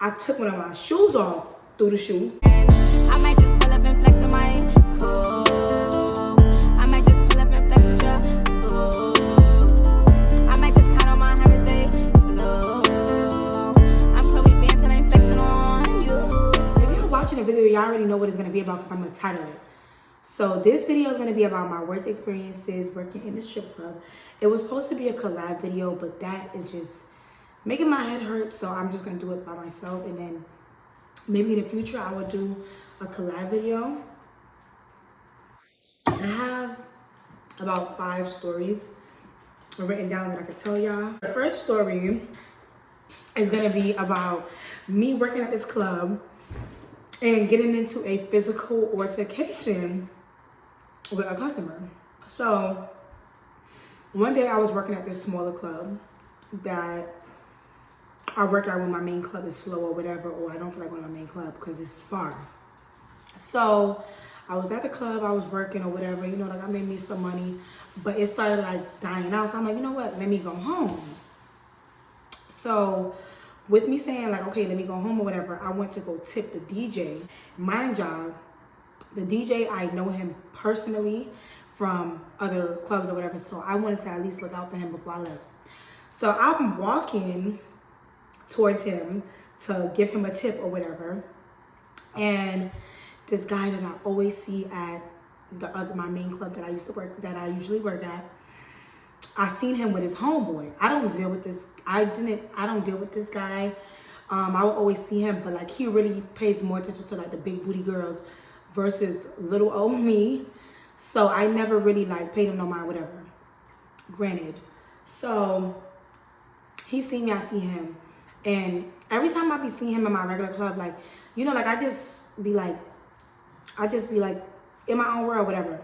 I took one of my shoes off through the shoe. I might just pull up and flex on my cool. I might just pull up and flex with ya. Ooh. I might just count on my hundreds, they blue. I'm Chloe Benson, I'm flexing on you. If you're watching the video, y'all already know what it's gonna be about because I'm gonna title it. So this video is gonna be about my worst experiences working in the strip club. It was supposed to be a collab video, but that is just making my head hurt. So I'm just gonna do it by myself, and then maybe in the future I will do a collab video. I have about 5 stories written down that I could tell y'all. The first story is gonna be about me working at this club and getting into a physical altercation with a customer. So one day I was working at this smaller club that I work out when my main club is slow or whatever, or I don't feel like going to my main club because it's far. So I was at the club, I was working or whatever, you know, like I made me some money, but it started like dying out. So I'm like, you know what, let me go home. So with me saying like, okay, let me go home or whatever, I went to go tip the DJ. Mind y'all, the DJ, I know him personally from other clubs or whatever, so I wanted to at least look out for him before I left. So I'm walking towards him to give him a tip or whatever, and this guy that I always see at my main club that I usually work at, I seen him with his homeboy. I don't deal with this. I don't deal with this guy. I would always see him, but like he really pays more attention to like the big booty girls versus little old me. So I never really like paid him no mind, whatever. Granted. So he see me, I see him. And every time I be seeing him in my regular club, like, you know, like I just be like in my own world, whatever.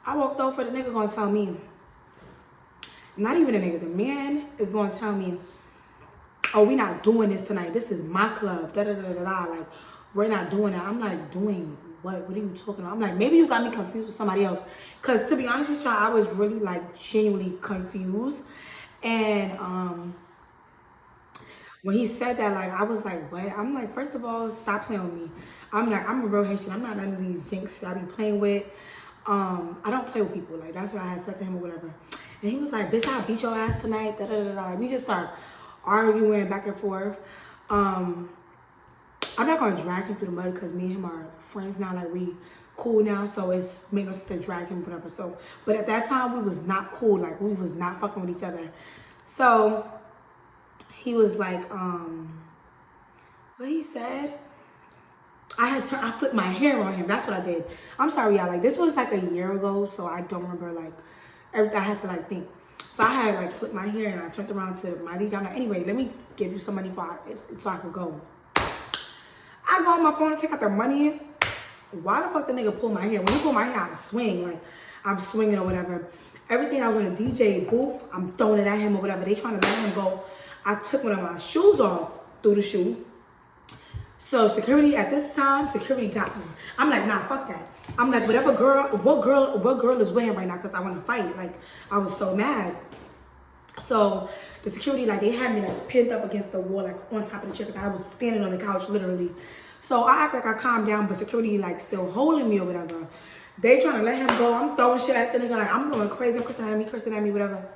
I walked over, the nigga gonna tell me, not even the nigga, the man is gonna tell me, oh, we not doing this tonight. This is my club, da-da-da-da-da. Like, we're not doing that. I'm like, doing what? What are you talking about? I'm like, maybe you got me confused with somebody else. Because to be honest with y'all, I was really like genuinely confused. And when he said that, like, I was like, what? I'm like, first of all, stop playing with me. I'm like, I'm a real Haitian. I'm not none of these jinx that I be playing with. I don't play with people. Like, that's what I had said to him or whatever. And he was like, bitch, I'll beat your ass tonight. Da, da, da, da. We just start arguing back and forth. I'm not gonna drag him through the mud because me and him are friends now. Like, we cool now, so it's made no sense to drag him, whatever. So, but at that time, we was not cool. Like, we was not fucking with each other. So he was like, what he said? I flipped my hair on him. That's what I did. I'm sorry, y'all. Like, this was like a year ago, so I don't remember, like, everything. I had to, like, think. So I had, like, flipped my hair, and I turned around to my DJ. I'm like, anyway, let me give you some money so I could go. I go on my phone to take out the money. Why the fuck the nigga pull my hair? When he pull my hair, I swing. Like, I'm swinging or whatever. Everything I was in the DJ booth, I'm throwing it at him or whatever. They trying to let him go. I took one of my shoes off through the shoe. So security, at this time, security got me. I'm like, nah, fuck that. I'm like, what girl is with him right now? Because I want to fight. Like, I was so mad. So the security, like, they had me like pinned up against the wall, like on top of the chair. Like, I was standing on the couch, literally. So I act like I calmed down, but security like still holding me or whatever. They trying to let him go. I'm throwing shit at the nigga, like I'm going crazy. I'm cursing at me, whatever.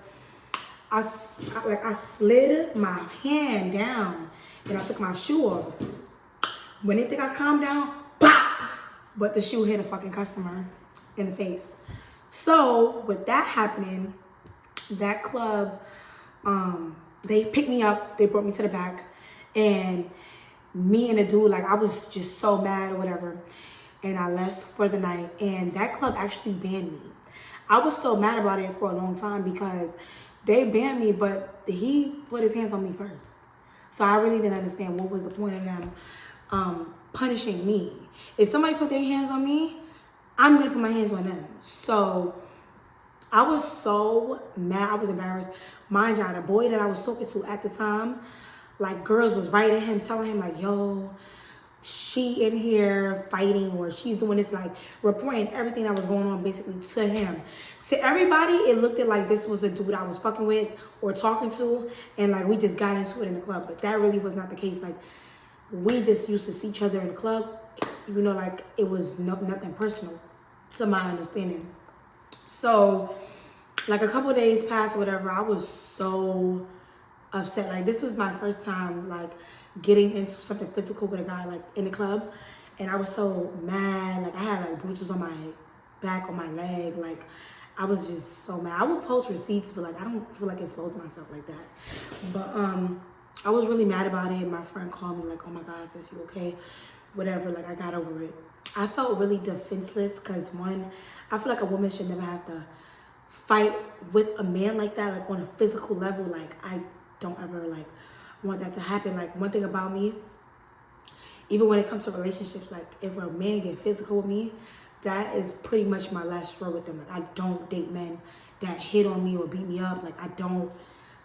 I slid my hand down and I took my shoe off. When they think I calmed down, pop! But the shoe hit a fucking customer in the face. So with that happening, that club, they picked me up, they brought me to the back, and me and the dude, like, I was just so mad or whatever, and I left for the night, and that club actually banned me. I was so mad about it for a long time because they banned me, but he put his hands on me first. So I really didn't understand what was the point of them punishing me. If somebody put their hands on me, I'm gonna put my hands on them. So I was so mad, I was embarrassed. Mind you, the boy that I was talking to at the time, like, girls was writing him, telling him, like, yo, she in here fighting, or she's doing this, like, reporting everything that was going on basically to him. To everybody, it looked like this was a dude I was fucking with or talking to, and like we just got into it in the club. But that really was not the case. Like, we just used to see each other in the club. You know, like it was nothing personal, to my understanding. So, like a couple days passed, whatever. I was so upset. Like this was my first time like getting into something physical with a guy like in the club, and I was so mad. Like I had like bruises on my back, on my leg. Like I was just so mad. I would post receipts, but like I don't feel like exposing myself like that. But I was really mad about it. My friend called me like, "Oh my God, sis, you okay?" Whatever. Like I got over it. I felt really defenseless because one, I feel like a woman should never have to fight with a man like that, like on a physical level. Like I don't ever like want that to happen. Like one thing about me, even when it comes to relationships, like if a man get physical with me, that is pretty much my last straw with them. Like I don't date men that hit on me or beat me up. Like I don't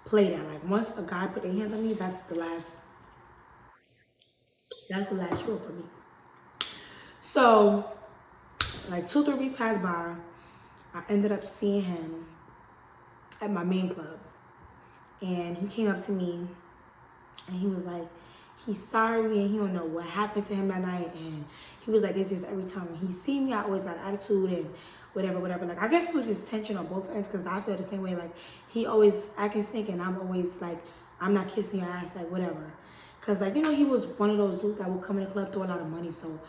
play that. Like once a guy put their hands on me, that's the last straw for me. So like 2-3 weeks passed by. I ended up seeing him at my main club, and he came up to me and he was like, he's sorry and he don't know what happened to him that night. And he was like, it's just every time he see me, I always got attitude and whatever. Like I guess it was just tension on both ends, because I feel the same way. Like he always acting stink and I'm always like, I'm not kissing your ass, like whatever. Because like, you know, he was one of those dudes that would come in the club, throw a lot of money. So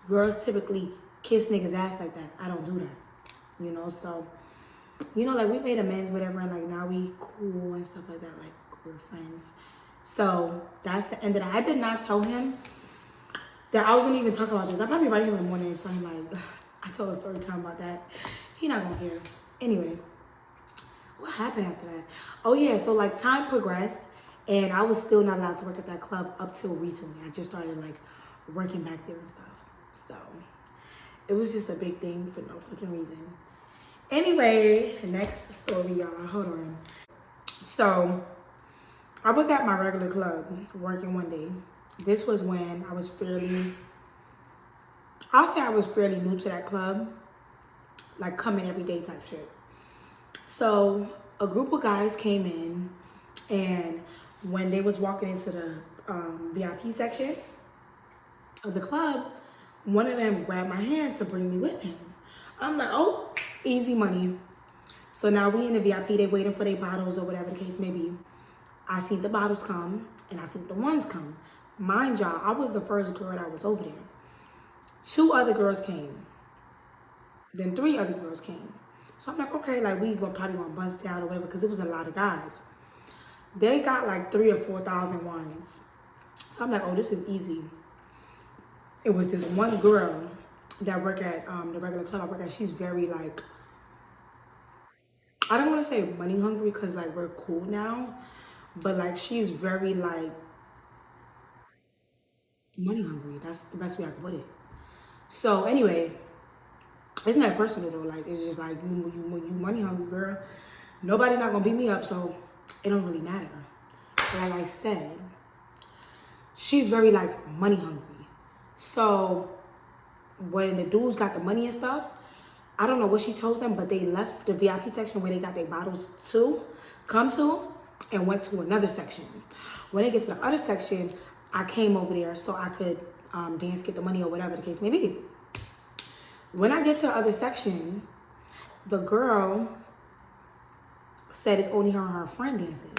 girls typically kiss niggas ass like that. I don't do that. You know, so, you know, like we made amends, whatever, and like now we cool and stuff like that, like we're friends. So that's the end of that. I did not tell him that I was gonna even talk about this. I probably write him in the morning and tell him like, I told a story time about that. He not gonna care. Anyway, what happened after that? Oh yeah, so like time progressed and I was still not allowed to work at that club up till recently. I just started like working back there and stuff. So it was just a big thing for no fucking reason. Anyway, next story, y'all. Hold on. So, I was at my regular club working one day. This was when I was I'll say I was fairly new to that club. Like, coming every day type shit. So, a group of guys came in, and when they was walking into the VIP section of the club, one of them grabbed my hand to bring me with him. I'm like, oh, easy money. So now we in the VIP, they waiting for their bottles or whatever the case may be. I seen the bottles come and I seen the ones come. Mind y'all, I was the first girl that was over there. 2 other girls came. Then 3 other girls came. So I'm like, okay, like we probably gonna bust down or whatever, because it was a lot of guys. They got like 3,000 or 4,000 ones. So I'm like, oh, this is easy. It was this one girl that work at the regular club I work at. She's very like, I don't want to say money hungry because like we're cool now, but like she's very like money hungry. That's the best way I can put it. So anyway, it's not personal though. Like it's just like you money hungry, girl. Nobody not gonna beat me up, so it don't really matter. But like I said, she's very like money hungry. So when the dudes got the money and stuff, I don't know what she told them, but they left the VIP section where they got their bottles come to, and went to another section. When they get to the other section, I came over there so I could dance, get the money or whatever the case may be. When I get to the other section, the girl said it's only her and her friend dancing.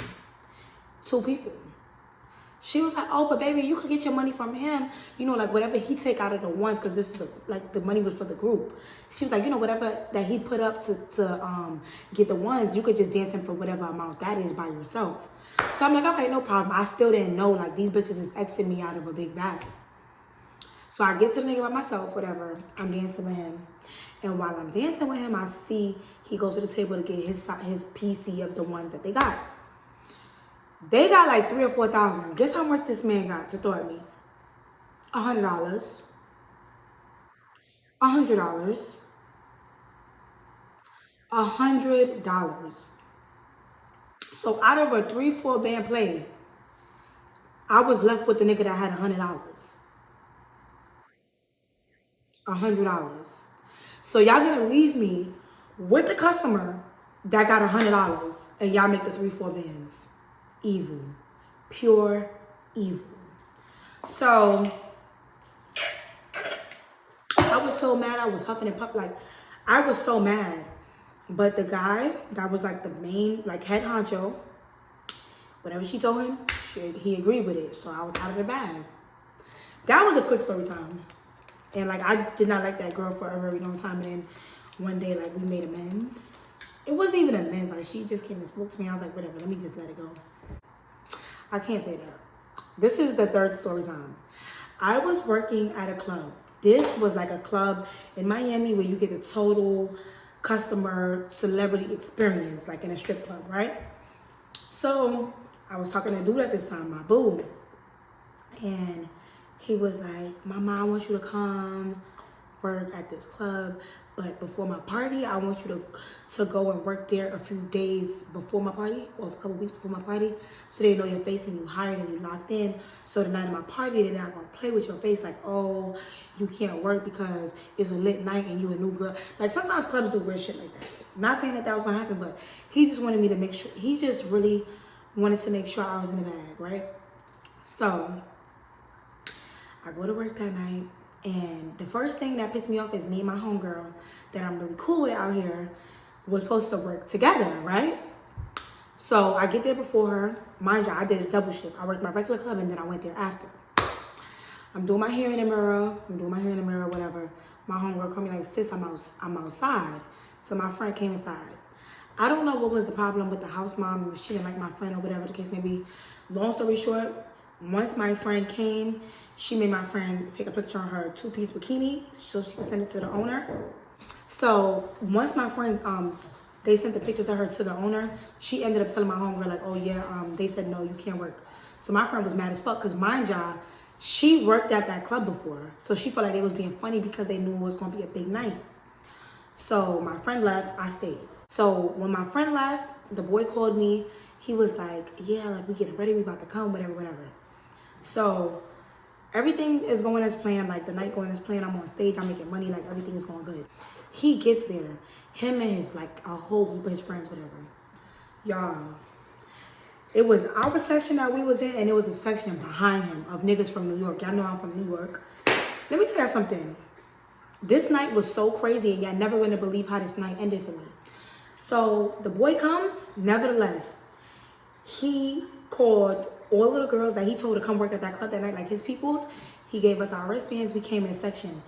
2 people. She was like, oh, but baby, you could get your money from him. You know, like whatever he take out of the ones, because this is like the money was for the group. She was like, you know, whatever that he put up to get the ones, you could just dance him for whatever amount that is by yourself. So I'm like, all right, no problem. I still didn't know, like, these bitches is Xing me out of a big bag. So I get to the nigga by myself, whatever. I'm dancing with him. And while I'm dancing with him, I see he goes to the table to get his PC of the ones that they got. They got like 3,000 or 4,000. Guess how much this man got to throw at me? $100. $100. $100. So out of a 3-4 band play, I was left with the nigga that had $100. $100. So y'all gonna leave me with the customer that got $100 and y'all make the 3-4 bands. Evil. Pure evil. So I was so mad. I was huffing and puffing. Like, I was so mad. But the guy that was like the main, like head honcho, whatever she told him, he agreed with it. So I was out of the bag. That was a quick story time. And like, I did not like that girl for a very long time. And then one day, like, we made amends. It wasn't even amends. Like, she just came and spoke to me. I was like, whatever, let me just let it go. I can't say that. This is the third story time. I was working at a club. This was like a club in Miami where you get the total customer celebrity experience, like in a strip club, right? So I was talking to a dude at this time, my boo. And he was like, Mama, I want you to come work at this club. But before my party, I want you to go and work there a few days before my party, or a couple weeks before my party, so they know your face and you hired and you locked in. So the night of my party, they're not gonna play with your face like, oh, you can't work because it's a lit night and you a new girl. Like, sometimes clubs do weird shit like that. Not saying that was gonna happen, but he just wanted me to make sure. He just really wanted to make sure I was in the bag, right? So I go to work that night. And the first thing that pissed me off is me and my homegirl that I'm really cool with out here was supposed to work together, right? So I get there before her. Mind you, I did a double shift. I worked my regular club and then I went there after. I'm doing my hair in the mirror. Whatever. My homegirl called me like, sis, I'm outside. So my friend came inside. I don't know what was the problem with the house mom. She didn't like my friend or whatever the case may be. Long story short, once my friend came, she made my friend take a picture of her two-piece bikini so she could send it to the owner. So once my friend, they sent the pictures of her to the owner, she ended up telling my homegirl like, oh yeah, they said no, you can't work. So my friend was mad as fuck because mind y'all, she worked at that club before. So she felt like they was being funny because they knew it was gonna be a big night. So my friend left, I stayed. So when my friend left, the boy called me. He was like, yeah, like we getting ready, we about to come, whatever. So everything is going as planned, like the night going as planned. I'm on stage, I'm making money, like everything is going good. He gets there, him and his, like a whole group of his friends, whatever. Y'all, it was our section that we was in, and it was a section behind him of niggas from New York. Y'all know I'm from New York. Let me tell you something. This night was so crazy, and y'all never gonna believe how this night ended for me. So the boy comes, nevertheless, he called all of the girls that he told to come work at that club that night, like his peoples. He gave us our wristbands. We came in a section.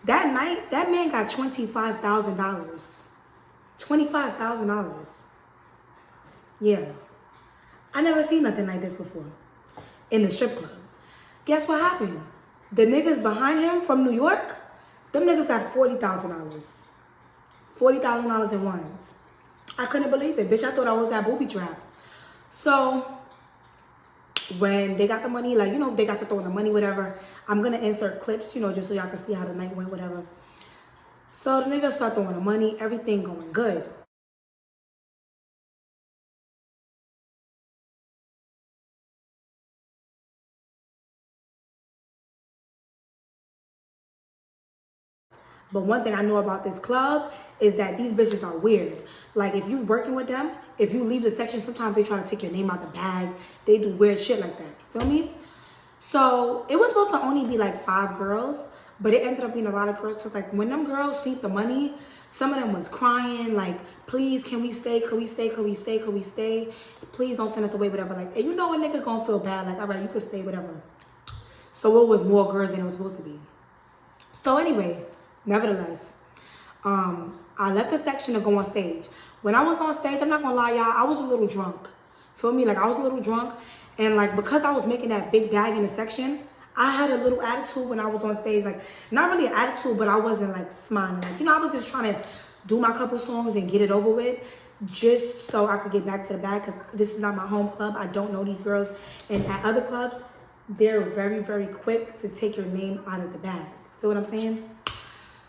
That night, that man got $25,000. $25,000. Yeah. I never seen nothing like this before in the strip club. Guess what happened? The niggas behind him from New York, them niggas got $40,000. $40,000 in ones. I couldn't believe it. Bitch, I thought I was at booby trap. So when they got the money, like, you know, they got to throw in the money, whatever. I'm going to insert clips, you know, just so y'all can see how the night went, whatever. So the niggas start throwing the money, everything going good. But one thing I know about this club is that these bitches are weird. Like, if you working with them, if you leave the section, sometimes they try to take your name out the bag. They do weird shit like that. Feel me? So it was supposed to only be like 5 girls, but it ended up being a lot of girls. So like when them girls see the money, some of them was crying, like, please, can we stay? Could we stay? Could we stay? Could we stay? Please don't send us away, whatever. Like, and you know a nigga gonna feel bad. Like, all right, you could stay, whatever. So it was more girls than it was supposed to be. So anyway, nevertheless, I left the section to go on stage. When I was on stage, I'm not gonna lie, y'all, I was a little drunk. Feel me? Like, I was a little drunk. And like, because I was making that big bag in the section, I had a little attitude when I was on stage. Like, not really an attitude, but I wasn't like smiling. Like, you know, I was just trying to do my couple songs and get it over with, just so I could get back to the bag, because this is not my home club. I don't know these girls. And at other clubs, they're very, very quick to take your name out of the bag. Feel what I'm saying?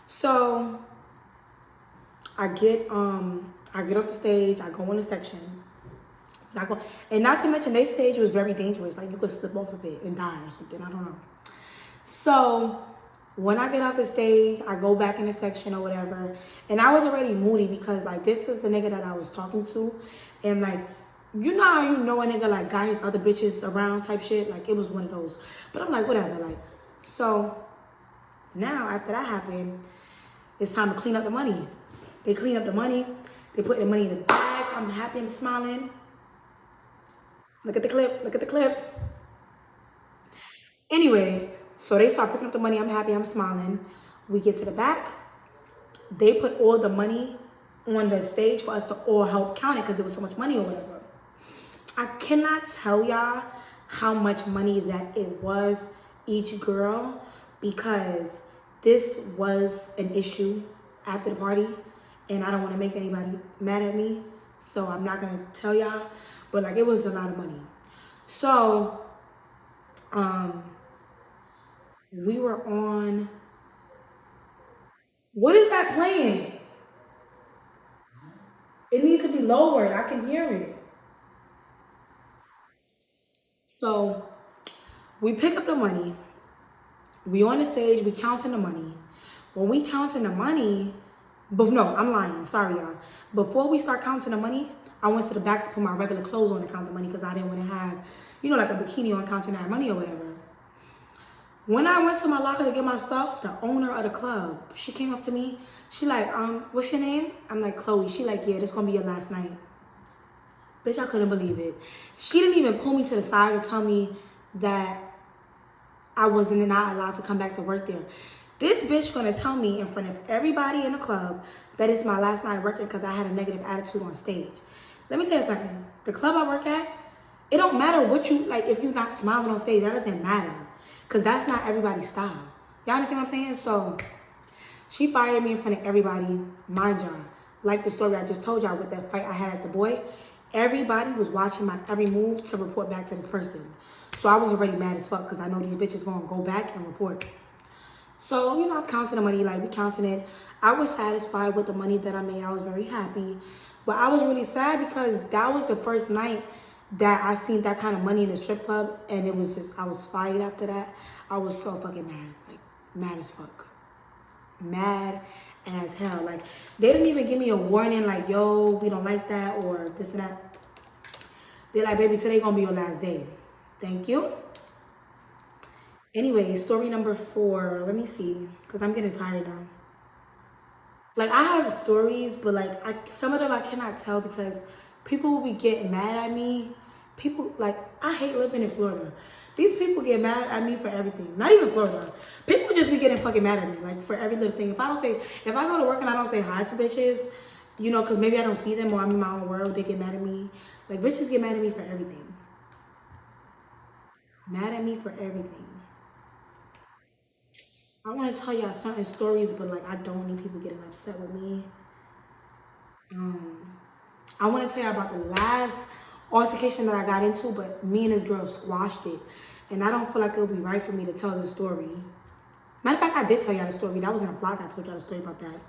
So I get off the stage, I go on the section. And not to mention, their stage was very dangerous. Like, you could slip off of it and die or something. I don't know. So when I get off the stage, I go back in the section or whatever. And I was already moody because, like, this is the nigga that I was talking to. And, like, You know how you know a nigga like got his other bitches around type shit? Like it was one of those. But I'm like, whatever. Like, so now after that happened, it's time to clean up the money. They clean up the money. They put the money in the bag. I'm happy. I'm smiling. Look at the clip. Look at the clip. Anyway, so they start picking up the money. I'm happy. I'm smiling. We get to the back. They put all the money on the stage for us to all help count it because there was so much money or whatever. I cannot tell y'all how much money that it was each girl because this was an issue after the party and I don't want to make anybody mad at me. So I'm not going to tell y'all, but like it was a lot of money. So, we were on, what is that playing? It needs to be lowered. I can hear it. So we pick up the money. We on the stage. We counting the money. When we counting the money, but no, I'm lying. Sorry, y'all. Before we start counting the money, I went to the back to put my regular clothes on to count the money because I didn't want to have, you know, like a bikini on counting that money or whatever. When I went to my locker to get my stuff, the owner of the club, she came up to me. She like, what's your name? I'm like, Chloe. She like, yeah, this gonna be your last night. Bitch, I couldn't believe it. She didn't even pull me to the side to tell me that I wasn't not allowed to come back to work there. This bitch gonna tell me in front of everybody in the club that it's my last night working because I had a negative attitude on stage. Let me tell you something. The club I work at, it don't matter what you, like if you're not smiling on stage, that doesn't matter. Because that's not everybody's style. Y'all understand what I'm saying? So she fired me in front of everybody, mind y'all. Like the story I just told y'all with that fight I had at the boy. Everybody was watching my every move to report back to this person. So I was already mad as fuck because I know these bitches gonna go back and report. So, you know, I'm counting the money, like we counting it. I was satisfied with the money that I made. I was very happy. But I was really sad because that was the first night that I seen that kind of money in the strip club. And it was just, I was fired after that. I was so fucking mad. Like, mad as fuck. Mad as hell. Like, they didn't even give me a warning like, yo, we don't like that or this and that. They're like, baby, today gonna be your last day. Thank you. Anyway, story number 4. Let me see, because I'm getting tired now. Like, I have stories, but like, some of them I cannot tell because people will be getting mad at me. People, like, I hate living in Florida. These people get mad at me for everything. Not even Florida. People just be getting fucking mad at me, like, for every little thing. If I go to work and I don't say hi to bitches, you know, because maybe I don't see them or I'm in my own world, they get mad at me. Like, bitches get mad at me for everything. Mad at me for everything. I want to tell y'all certain stories, but like I don't need people getting upset with me. I want to tell y'all about the last altercation that I got into, but me and this girl squashed it. And I don't feel like it'll be right for me to tell this story. Matter of fact, I did tell y'all the story. That was in a vlog. I told y'all the story about that.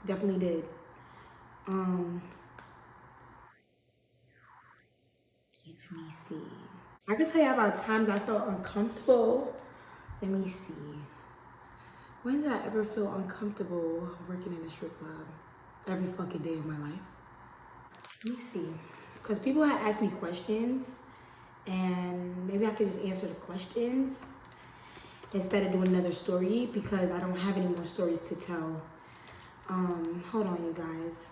I definitely did. Let me see. I can tell you about times I felt uncomfortable. Let me see. When did I ever feel uncomfortable working in a strip club? Every fucking day of my life. Let me see. Because people had asked me questions and maybe I could just answer the questions instead of doing another story because I don't have any more stories to tell. Hold on, you guys.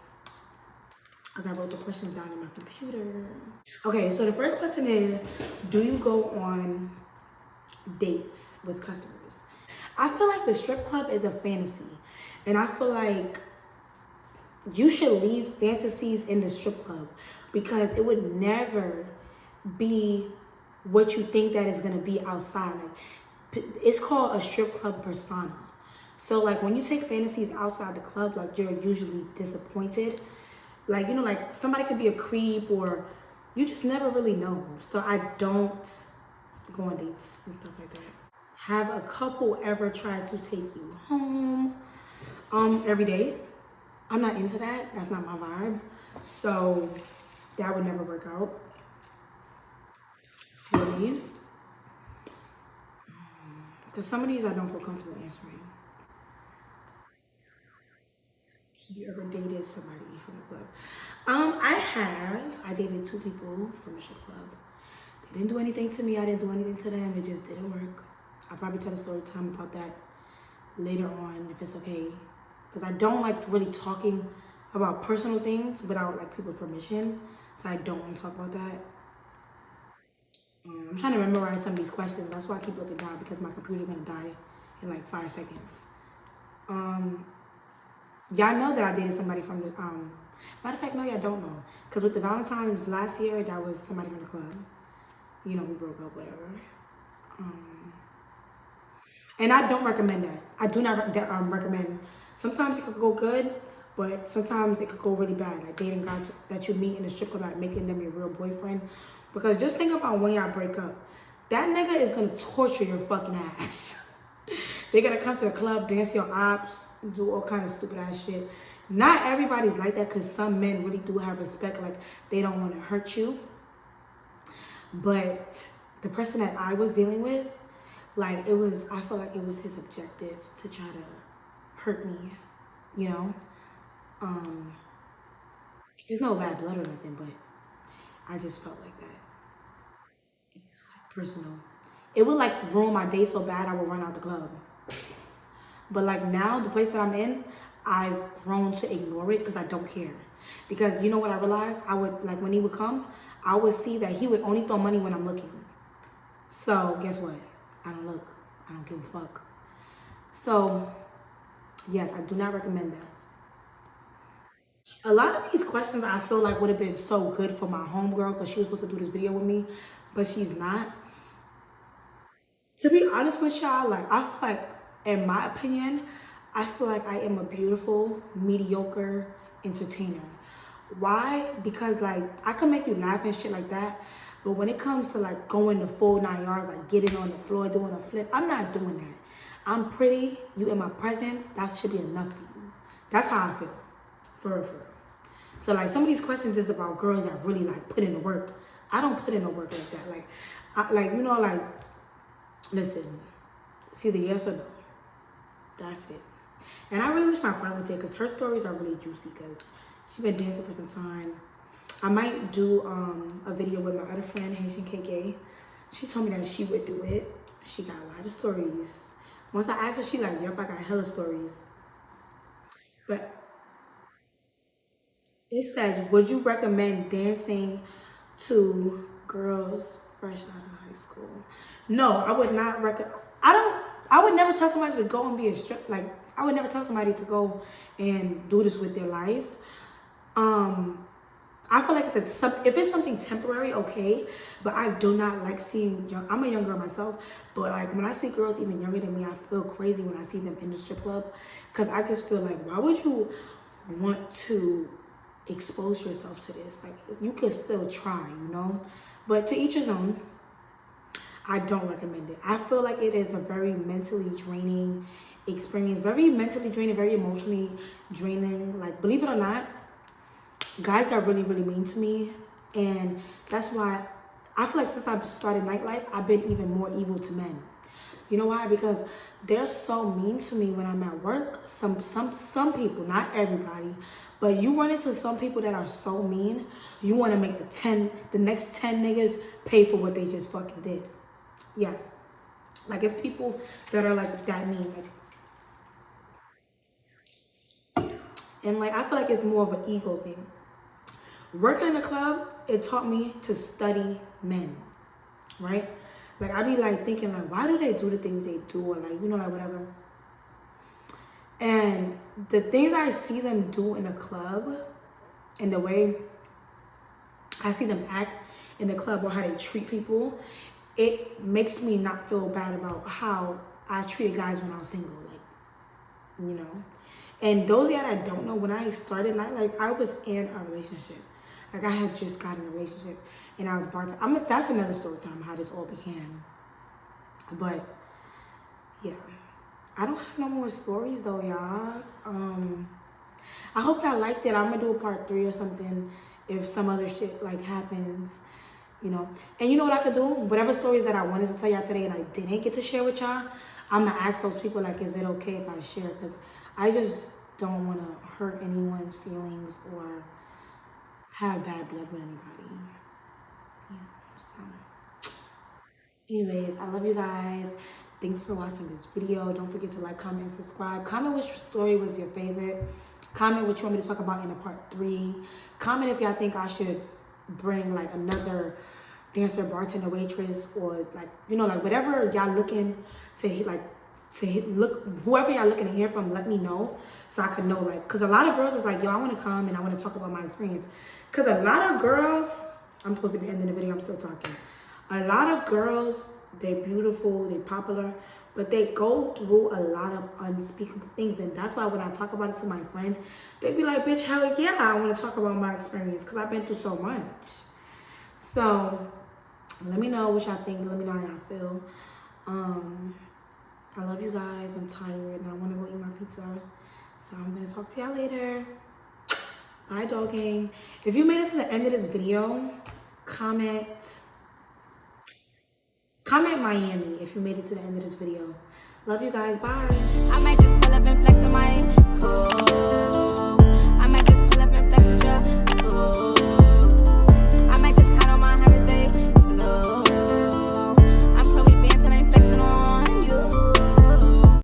Because I wrote the questions down on my computer. Okay, so the first question is, do you go on dates with customers? I feel like the strip club is a fantasy. And I feel like you should leave fantasies in the strip club because it would never be what you think that is going to be outside. Like, it's called a strip club persona. So like when you take fantasies outside the club, like you're usually disappointed. Like, you know, like somebody could be a creep or you just never really know. So I don't go on dates and stuff like that. Have a couple ever tried to take you home every day? I'm not into that. That's not my vibe. So that would never work out for me. Because some of these I don't feel comfortable answering. Have you ever dated somebody from the club? I have. I dated 2 people from the strip club. They didn't do anything to me. I didn't do anything to them. It just didn't work. I'll probably tell a story time about that later on if it's okay. Because I don't like really talking about personal things without like people's permission. So I don't want to talk about that. I'm trying to memorize some of these questions. That's why I keep looking down because my computer's gonna die in like 5 seconds. Y'all know that I dated somebody from the matter of fact, no, y'all don't know. Because with the Valentine's last year, that was somebody from the club. You know, we broke up, whatever. And I don't recommend that. I do not recommend. Sometimes it could go good, but sometimes it could go really bad. Like dating guys that you meet in the strip club, like making them your real boyfriend. Because just think about when y'all break up. That nigga is gonna torture your fucking ass. They're gonna come to the club, dance your ops, do all kind of stupid ass shit. Not everybody's like that because some men really do have respect, like they don't want to hurt you. But the person that I was dealing with, like I felt like it was his objective to try to hurt me, you know? There's no bad blood or nothing, but I just felt like that. It was like personal. It would like ruin my day so bad I would run out the club. But like now, the place that I'm in, I've grown to ignore it because I don't care. Because you know what I realized? I would, like when he would come, I would see that he would only throw money when I'm looking. So guess what? I don't look. I don't give a fuck. So yes, I do not recommend that. A lot of these questions I feel like would have been so good for my homegirl because she was supposed to do this video with me, but she's not. To be honest with y'all, like I feel like, in my opinion, I feel like I am a beautiful, mediocre entertainer. Why? Because like I can make you laugh and shit like that, but when it comes to like going the full 9 yards, like getting on the floor, doing a flip, I'm not doing that. I'm pretty, you in my presence, that should be enough for you. That's how I feel. For real, for real. So like some of these questions is about girls that really like put in the work. I don't put in the work like that. Like you know, like listen, it's either yes or no. That's it. And I really wish my friend was here because her stories are really juicy because she's been dancing for some time. I might do a video with my other friend, Haitian KK. She told me that she would do it. She got a lot of stories. Once I asked her, she like, yep, I got hella stories. But it says, would you recommend dancing to girls fresh out of high school? No, I would not recommend. I would never tell somebody to go and be a strip. Like, I would never tell somebody to go and do this with their life. I feel like I said, if it's something temporary, okay. But I do not like seeing I'm a young girl myself, but like when I see girls even younger than me, I feel crazy when I see them in the strip club. Because I just feel like, why would you want to expose yourself to this? Like, you can still try, you know? But to each his own. I don't recommend it. I feel like it is a very mentally draining experience. Very mentally draining, very emotionally draining. Like, believe it or not, guys are really, really mean to me. And that's why I feel like since I've started nightlife, I've been even more evil to men. You know why? Because they're so mean to me when I'm at work. Some people, not everybody, but you run into some people that are so mean, you want to make the next 10 niggas pay for what they just fucking did. Yeah. Like, it's people that are like that mean. Like, and like, I feel like it's more of an ego thing. Working in the club, it taught me to study men, right? Like, I be like thinking like, why do they do the things they do? Or like, you know, like whatever. And the things I see them do in the club and the way I see them act in the club or how they treat people, it makes me not feel bad about how I treated guys when I was single, like, you know. And those of y'all that don't know, when I started nightlife, I was in a relationship. Like, I had just gotten a relationship and I was bartending. That's another story time, how this all began. But yeah, I don't have no more stories though, y'all. I hope y'all liked it. I'm gonna do a part 3 or something if some other shit like happens. You know, and you know what I could do? Whatever stories that I wanted to tell y'all today and I didn't get to share with y'all, I'm gonna ask those people, like, is it okay if I share? Because don't want to hurt anyone's feelings or have bad blood with anybody. You know, so. Anyways, I love you guys. Thanks for watching this video. Don't forget to like, comment, and subscribe. Comment which story was your favorite. Comment what you want me to talk about in a part 3. Comment if y'all think I should bring like another dancer, bartender, waitress, or like, you know, like whatever y'all looking to hit, like look, whoever y'all looking to hear from, let me know so I can know, like, because a lot of girls is like, yo, I want to come and I want to talk about my experience. Because a lot of girls, I'm supposed to be ending the video, I'm still talking. A lot of girls, they're beautiful, they're popular, but they go through a lot of unspeakable things. And that's why when I talk about it to my friends, they be like, bitch, hell yeah, I want to talk about my experience because I've been through so much. So let me know what y'all think. Let me know how y'all feel. I love you guys. I'm tired and I want to go eat my pizza. So I'm going to talk to y'all later. Bye, dog gang. If you made it to the end of this video, comment Miami if you made it to the end of this video. Love you guys. Bye. I might just pull up and flex on my